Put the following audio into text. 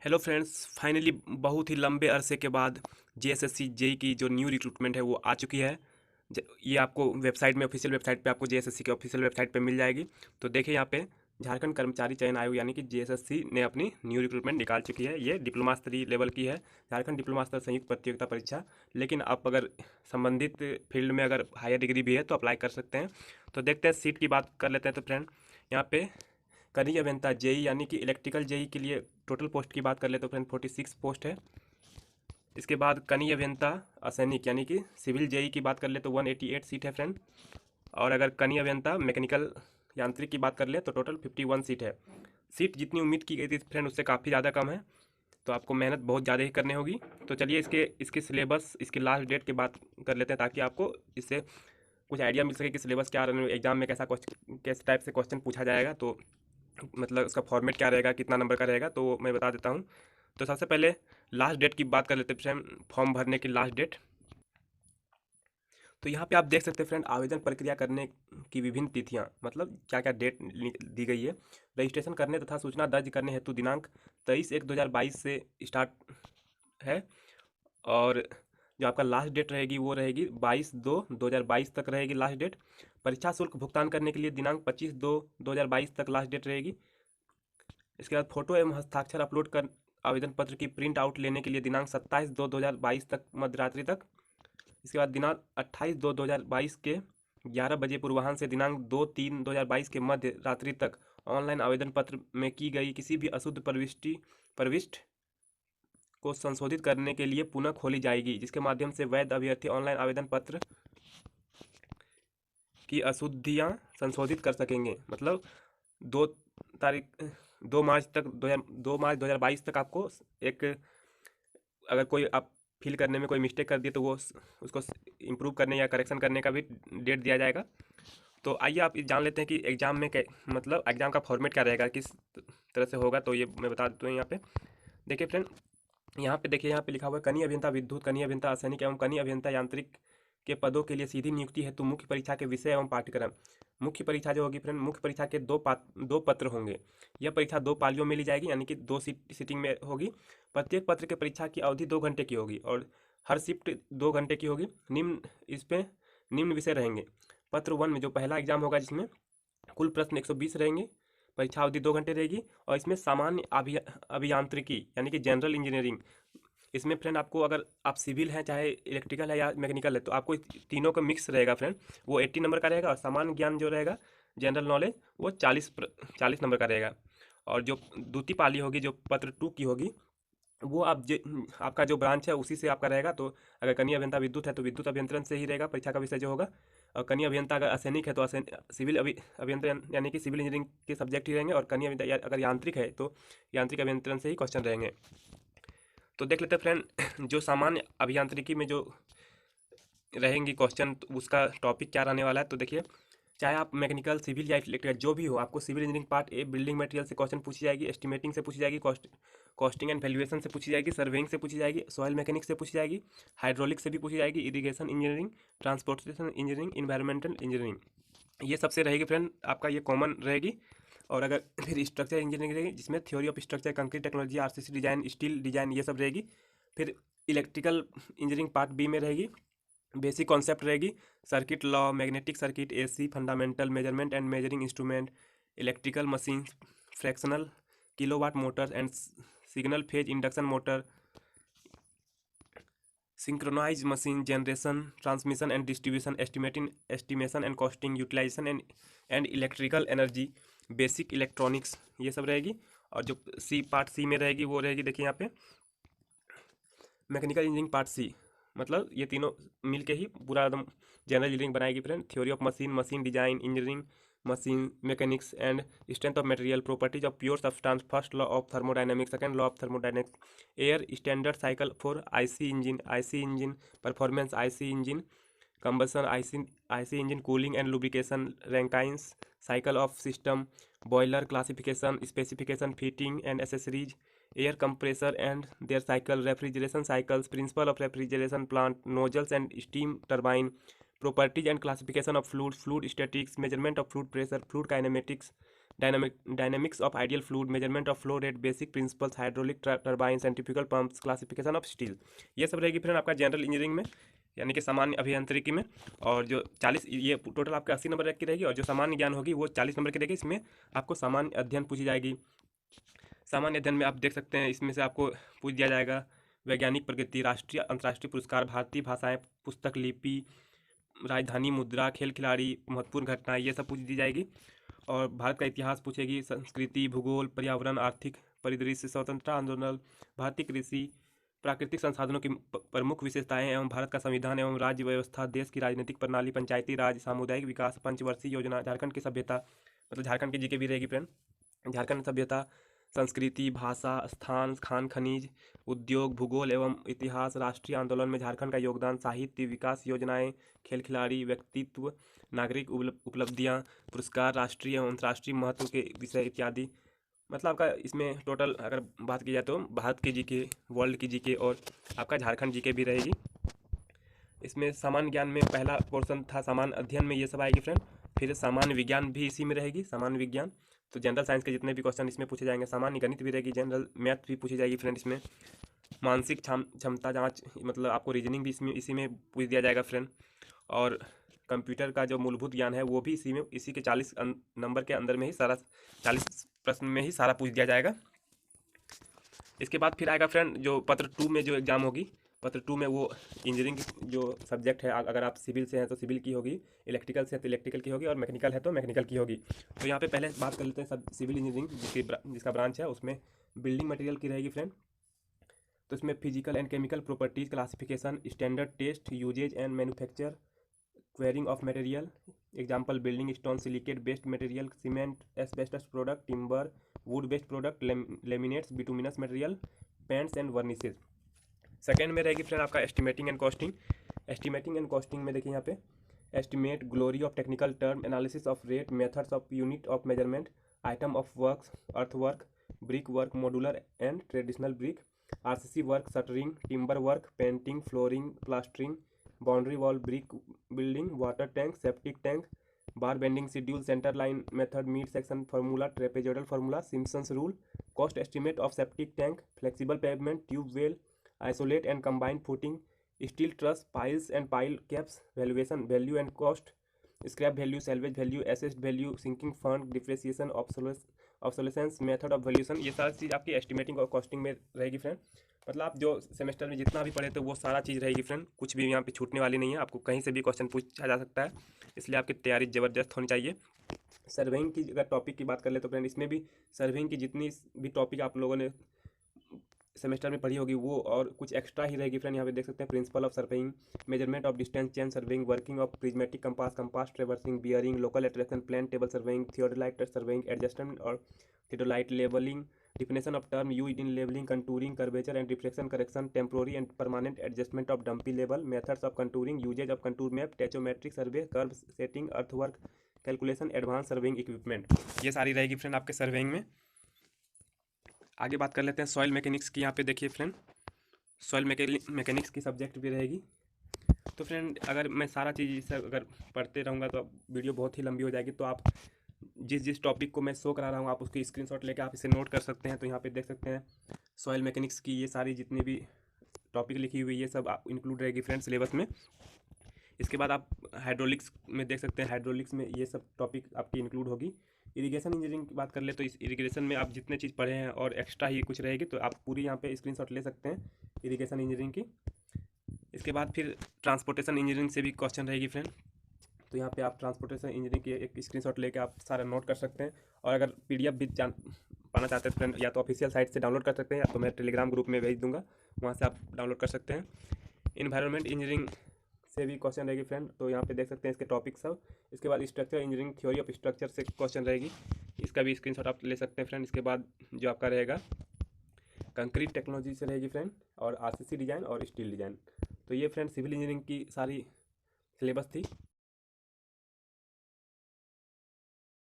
Hello friends, finally बहुत ही लंबे अरसे के बाद जेएसएससी जेई की जो न्यू रिक्रूटमेंट है वो आ चुकी है। ये आपको वेबसाइट में, ऑफिशियल वेबसाइट पे, आपको जेएसएससी के ऑफिशियल वेबसाइट पे मिल जाएगी। तो देखिए यहाँ पे झारखंड कर्मचारी चयन आयोग यानी कि जेएसएससी ने अपनी न्यू रिक्रूटमेंट निकाल चुकी है। ये डिप्लोमा स्तरीय लेवल की है, झारखंड डिप्लोमा स्तर संयुक्त प्रतियोगिता परीक्षा। लेकिन आप अगर संबंधित फील्ड में अगर हायर डिग्री भी है तो अप्लाई कर सकते हैं। तो देखते हैं, सीट की बात कर लेते हैं। तो फ्रेंड, यहाँ पे कनीय अभियंता जेई यानी कि इलेक्ट्रिकल जेई के लिए टोटल पोस्ट की बात कर ले तो फ्रेंड 46 पोस्ट है। इसके बाद कनीय अभियंता असैनिक यानी कि सिविल जेई की बात कर ले तो 188 सीट है फ्रेंड। और अगर कनीय अभियंता मैकेनिकल यांत्रिक की बात कर ले तो टोटल 51 सीट है। सीट जितनी उम्मीद की गई थी फ्रेंड उससे काफ़ी ज़्यादा कम है, तो आपको मेहनत बहुत ज़्यादा ही करनी होगी। तो चलिए इसके इसके सिलेबस, इसकी लास्ट डेट की बात कर लेते हैं ताकि आपको इससे कुछ आइडिया मिल सके कि सिलेबस क्या एग्जाम में कैसा क्वेश्चन, किस टाइप से क्वेश्चन पूछा जाएगा। तो मतलब उसका फॉर्मेट क्या रहेगा, कितना नंबर का रहेगा, तो वो मैं बता देता हूँ। तो सबसे पहले लास्ट डेट की बात कर लेते हैं फ्रेंड, फॉर्म भरने की लास्ट डेट। तो यहाँ पे आप देख सकते हैं फ्रेंड, आवेदन प्रक्रिया करने की विभिन्न तिथियाँ, मतलब क्या क्या डेट दी गई है। रजिस्ट्रेशन करने तथा सूचना दर्ज करने हेतु दिनांक 23/1/2022 से स्टार्ट है। और जो आपका लास्ट डेट रहेगी वो रहेगी 22/2/2022 तक रहेगी लास्ट डेट। परीक्षा शुल्क भुगतान करने के लिए दिनांक 25/2/2022 तक लास्ट डेट रहेगी। इसके बाद फोटो एवं हस्ताक्षर अपलोड कर आवेदन पत्र की प्रिंट आउट लेने के लिए दिनांक 27/2/2022 तक मध्यरात्रि तक। इसके बाद दिनांक 28/2/2022 के 11 बजे पूर्वाह्न से दिनांक 2/3/2022 के मध्य रात्रि तक ऑनलाइन आवेदन पत्र में की गई किसी भी अशुद्ध प्रविष्टि को संशोधित करने के लिए पुनः खोली जाएगी, जिसके माध्यम से वैध अभ्यर्थी ऑनलाइन आवेदन पत्र की अशुद्धियाँ संशोधित कर सकेंगे। मतलब दो तारीख 2 मार्च तक 2 मार्च 2022 तक आपको एक, अगर कोई आप फिल करने में कोई मिस्टेक कर दिए तो वो उसको इम्प्रूव करने या करेक्शन करने का भी डेट दिया जाएगा। तो आइए आप जान लेते हैं कि एग्ज़ाम में मतलब एग्ज़ाम का फॉर्मेट क्या रहेगा, किस तरह से होगा। तो ये मैं बता देता हूँ यहाँ पे। देखिए फ्रेंड, यहाँ पे देखिए, यहाँ पे लिखा हुआ है कनीय अभियंता विद्युत, कनीय अभियंता असैनिक एवं कनीय अभियंता यांत्रिक के पदों के लिए सीधी नियुक्ति हेतु मुख्य परीक्षा के विषय एवं पाठ्यक्रम। मुख्य परीक्षा जो होगी फ्रेंड, मुख्य परीक्षा के दो पत्र होंगे। यह परीक्षा दो पालियों में ली जाएगी यानी कि दो सीटिंग में होगी। प्रत्येक पत्र के परीक्षा की अवधि 2 घंटे की होगी और हर शिफ्ट 2 घंटे की होगी। निम्न विषय रहेंगे। पत्र 1 में जो पहला एग्जाम होगा, जिसमें कुल प्रश्न 120 रहेंगे, परीक्षा अवधि 2 घंटे रहेगी। और इसमें सामान्य अभियांत्रिकी यानी कि जनरल इंजीनियरिंग, इसमें फ्रेंड आपको, अगर आप सिविल हैं चाहे इलेक्ट्रिकल है या मैकेनिकल है, तो आपको तीनों का मिक्स रहेगा फ्रेंड। वो 80 नंबर का रहेगा। और सामान्य ज्ञान जो रहेगा, जनरल नॉलेज, वो 40 नंबर का रहेगा। और जो द्वितीय पाली होगी, जो पत्र 2 की होगी, वो आपका जो ब्रांच है उसी से आपका रहेगा। तो अगर कनीय अभियंता विद्युत है तो विद्युत अभियंत्रण से ही रहेगा परीक्षा का विषय जो होगा। और कनीय अभियंता अगर असैनिक है तो सिविल अभियंत्रण यानी कि सिविल इंजीनियरिंग के सब्जेक्ट ही रहेंगे। और कनीय अभियंता अगर यांत्रिक है तो यांत्रिक अभियंत्रण से ही क्वेश्चन रहेंगे। तो देख लेते हैं फ्रेंड, जो सामान्य अभियांत्रिकी में जो रहेंगी क्वेश्चन, तो उसका टॉपिक क्या रहने वाला है। तो देखिए, चाहे आप मैकेनिकल, सिविल या इलेक्ट्रिकल जो भी हो, आपको civil engineering part A building material से क्वेश्चन पूछी जाएगी, एस्टिमेटिंग से पूछी जाएगी, कॉस्टिंग एंड वैल्यूएशन से पूछी जाएगी, सर्वेइंग से पूछी जाएगी, सॉइल मैकेनिक्स से पूछी जाएगी, हाइड्रोलिक से भी पूछी जाएगी, irrigation engineering, transportation engineering, environmental engineering, ये सबसे रहेगी फ्रेंड, आपका ये कॉमन रहेगी। और अगर फिर स्ट्रक्चर इंजीनियरिंग रहेगी, जिसमें theory of structure, concrete technology, RCC design, steel design, ये सब रहेगी। फिर इलेक्ट्रिकल इंजीनियरिंग पार्ट बी में रहेगी, बेसिक कॉन्सेप्ट रहेगी, circuit law, magnetic circuit, AC, fundamental, measurement and measuring instrument, electrical machine, fractional, kilowatt motor and signal phase induction motor, synchronise machine, generation, transmission and distribution, estimation and costing, utilisation and electrical energy, basic electronics, ये सब रहेगी। और जो part सी में रहेगी वो रहेगी, देखिए यहाँ पे, मैकेनिकल इंजीनियरिंग पार्ट सी। मतलब ये तीनों मिल के ही पूरा एकदम जनरल इंजीनियरिंग बनाएगी friend. Theory of machine, machine design engineering, machine mechanics and strength of material, properties of pure substance, first law of thermodynamics, second law of thermodynamics, air standard cycle for IC engine performance, IC engine combustion, IC engine cooling and lubrication, Rankine's cycle of system, boiler classification, specification, fitting and accessories, air compressor and their cycle, refrigeration cycles, principle of refrigeration plant, nozzles and steam turbine, properties and classification of fluids, fluid statics, measurement of fluid pressure, fluid kinematics, dynamics of ideal fluid, measurement of flow rate, basic principles, hydraulic turbine, centrifugal pumps, classification of steel. ये सब रहेगी friend आपका general engineering में, यानी कि सामान्य अभियांत्रिकी में। और जो 40, ये टोटल आपका 80 नंबर की रहेगी, और जो सामान्य ज्ञान होगी वो 40 नंबर की रहेगी। इसमें आपको सामान्य अध्ययन पूछी जाएगी। सामान्य अध्ययन में आप देख सकते हैं, इसमें से आपको पूछ दिया जाएगा वैज्ञानिक प्रगति, राष्ट्रीय अंतर्राष्ट्रीय पुरस्कार, भारतीय भाषाएं, पुस्तक लिपि, राजधानी मुद्रा, खेल खिलाड़ी, महत्वपूर्ण घटनाएं, ये सब पूछ दी जाएगी। और भारत का इतिहास पूछेगी, संस्कृति, भूगोल, पर्यावरण, आर्थिक परिदृश्य, स्वतंत्रता आंदोलन, भारतीय कृषि, प्राकृतिक संसाधनों की प्रमुख विशेषताएं एवं भारत का संविधान एवं राज्य व्यवस्था, देश की राजनीतिक प्रणाली, पंचायती राज, सामुदायिक विकास, पंचवर्षीय योजना, झारखंड की सभ्यता, मतलब झारखंड की जीके भी रहेगी फ्रेंड। झारखंड सभ्यता, संस्कृति, भाषा, स्थान, खान खनिज, उद्योग, भूगोल एवं इतिहास, राष्ट्रीय आंदोलन में झारखंड का योगदान, साहित्य, विकास योजनाएं, खेल खिलाड़ी, व्यक्तित्व, नागरिक उपलब्धियां, पुरस्कार, राष्ट्रीय एवं अंतर्राष्ट्रीय महत्व के विषय इत्यादि। मतलब आपका इसमें टोटल अगर बात की जाए तो भारत की जीके, वर्ल्ड की जीके और आपका झारखंड जीके भी रहेगी। इसमें सामान्य ज्ञान में पहला पोर्शन था सामान्य अध्ययन में, ये सब आएगी फ्रेंड। फिर सामान्य विज्ञान भी इसी में रहेगी, सामान्य विज्ञान। तो जनरल साइंस के जितने भी क्वेश्चन इसमें पूछे जाएंगे, सामान्य गणित भी रहेगी, जनरल मैथ भी पूछी जाएगी फ्रेंड इसमें। मानसिक क्षमता जांच, मतलब आपको रीजनिंग भी इसमें इसी में पूछ दिया जाएगा फ्रेंड। और कंप्यूटर का जो मूलभूत ज्ञान है वो भी इसी में, इसी के 40 नंबर के अंदर में ही सारा, 40 प्रश्न में ही सारा पूछ दिया जाएगा। इसके बाद फिर आएगा फ्रेंड जो पत्र 2 में जो एग्ज़ाम होगी, पत्र 2 में वो इंजीनियरिंग जो सब्जेक्ट है, अगर आप सिविल से हैं तो सिविल की होगी, इलेक्ट्रिकल से है तो इलेक्ट्रिकल की होगी, और मैकेनिकल है तो मैकेनिकल की होगी। तो यहाँ पे पहले बात कर लेते हैं सब सिविल इंजीनियरिंग जिसका ब्रांच है, उसमें बिल्डिंग मटेरियल की रहेगी फ्रेंड। तो इसमें physical and chemical properties, classification, standard test, uses and manufacture, quarrying of material, example building stone, silicate based material, cement, asbestos product, timber, wood based product, laminates, bituminous material, paints and varnishes. Second में रहेगी friend आपका estimating and costing. Estimating and costing में देखिए यहाँ पे estimate, glossary of technical term, analysis of rate, methods of unit of measurement, item of works, earth work, brick work, modular and traditional brick, RCC work, shuttering, timber work, painting, flooring, plastering, boundary wall, brick building, water tank, septic tank, bar bending schedule, centre line method, mid section formula, trapezoidal formula, Simpson's rule, cost estimate of septic tank, flexible pavement, tube well, isolate and combine footing, steel truss, piles and pile caps, valuation, value and cost, scrap value, salvage value, assessed value, sinking fund, depreciation, obsolescence, method of valuation, ये सारी चीज़ आपकी estimating और costing में रहेगी friend. मतलब आप जो semester में जितना भी पढ़े थे वो सारा चीज़ रहेगी फ्रेंड, कुछ भी यहाँ पे छूटने वाली नहीं है, आपको कहीं से भी क्वेश्चन पूछा जा सकता है, इसलिए आपकी तैयारी ज़बरदस्त होनी चाहिए। सर्वेइंग की अगर टॉपिक की बात कर ले तो फ्रेंड इसमें भी सर्वेइंग की जितनी भी टॉपिक आप लोगों ने सेमेस्टर में पढ़ी होगी वो और कुछ एक्स्ट्रा ही रहेगी फ्रेंड। यहाँ पे देख सकते हैं principle of surveying, measurement of distance chain surveying, working of prismatic compass, compass traversing, bearing, local attraction, plane table surveying, theodolite surveying, adjustment और theodolite levelling, definition of term used in levelling, contouring, curvature and reflection correction, temporary and permanent adjustment of dumpy level, methods of contouring, uses of contour map, tachometric survey, curve setting, earthwork calculation, advance surveying equipment, ये सारी रहेगी friend आपके surveying में। आगे बात कर लेते हैं सॉइल मैकेनिक्स की। यहाँ पे देखिए फ्रेंड सॉइल मैकेनिक्स की सब्जेक्ट भी रहेगी। तो फ्रेंड अगर मैं सारा चीज़ से अगर पढ़ते रहूँगा तो वीडियो बहुत ही लंबी हो जाएगी, तो आप जिस जिस टॉपिक को मैं शो करा रहा हूँ आप उसकी स्क्रीनशॉट लेकर आप इसे नोट कर सकते हैं। तो यहाँ पे देख सकते हैं सॉइल मैकेनिक्स की ये सारी जितनी भी टॉपिक लिखी हुई ये सब इंक्लूड रहेगी फ्रेंड सिलेबस में। इसके बाद आप हाइड्रोलिक्स में देख सकते हैं, हाइड्रोलिक्स में ये सब टॉपिक आपकी इंक्लूड होगी। इरिगेशन इंजीनियरिंग की बात कर ले तो इस इरिगेशन में आप जितने चीज़ पढ़े हैं और एक्स्ट्रा ही कुछ रहेगी, तो आप पूरी यहाँ पे स्क्रीनशॉट ले सकते हैं इरिगेशन इंजीनियरिंग की। इसके बाद फिर ट्रांसपोर्टेशन इंजीनियरिंग से भी क्वेश्चन रहेगी फ्रेंड, तो यहाँ पे आप ट्रांसपोर्टेशन इंजीनियरिंग की एक स्क्रीनशॉट लेके आप सारा नोट कर सकते हैं। और अगर पीडीएफ भी पाना चाहते हैं फ्रेंड, या तो ऑफिशियल साइट से डाउनलोड कर सकते हैं या तो मैं टेलीग्राम ग्रुप में भेज दूँगा, वहाँ से आप डाउनलोड कर सकते हैं। इन्वायरमेंट इंजीनियरिंग से भी क्वेश्चन रहेगी फ्रेंड, तो यहाँ पे देख सकते हैं इसके टॉपिक सब। इसके बाद structure engineering, theory of structure से क्वेश्चन रहेगी, इसका भी स्क्रीनशॉट आप ले सकते हैं फ्रेंड। इसके बाद जो आपका रहेगा कंक्रीट टेक्नोलॉजी से रहेगी फ्रेंड, और आरसीसी डिज़ाइन और स्टील डिज़ाइन। तो ये फ्रेंड सिविल इंजीनियरिंग की सारी सिलेबस थी।